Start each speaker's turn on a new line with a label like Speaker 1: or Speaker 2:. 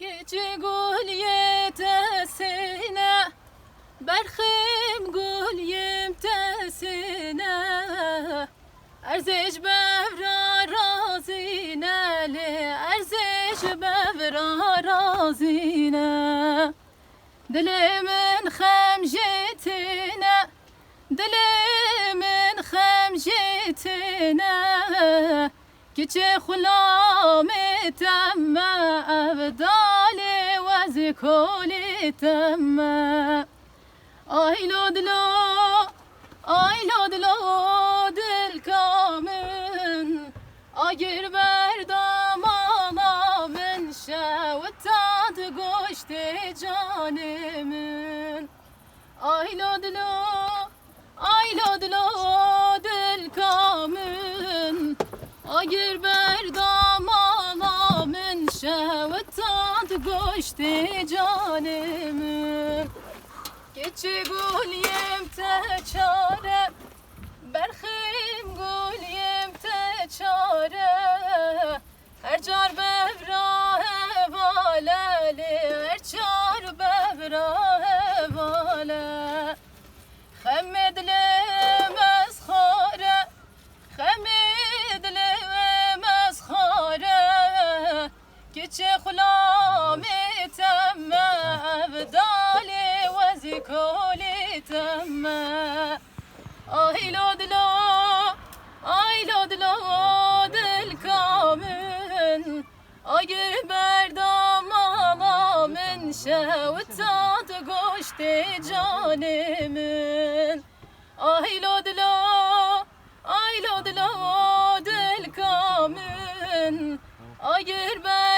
Speaker 1: Gece gül yetesine, berxim gül yemtesine, erzej bevra razine li, erzej bevra razine. Dilimin xemjetine, dilimin xemjetine, Kiçe hulami temme, evdali vezikoli temme. Ay lodlo, ay lodlo dil kamin, agir berdamana min şevtat goşte canimin. Ay lodlo, ay lodlo dil kamin, agir berdamana min şevtat goşte canimin. Geçi gül yemte çare, berxim gül yemte çare, her car bevra hevaleli, her car bevra hevale. Xemmedlemez xare, xemmedlemez xare, geçi xulami temme, evdali vezikoli temme. Ay lodlo, ay lodlo dil kamin, agir berdamana min şevtat goşte canimin. Ay lodlo, ay lodlo dil kamin, agir berdamana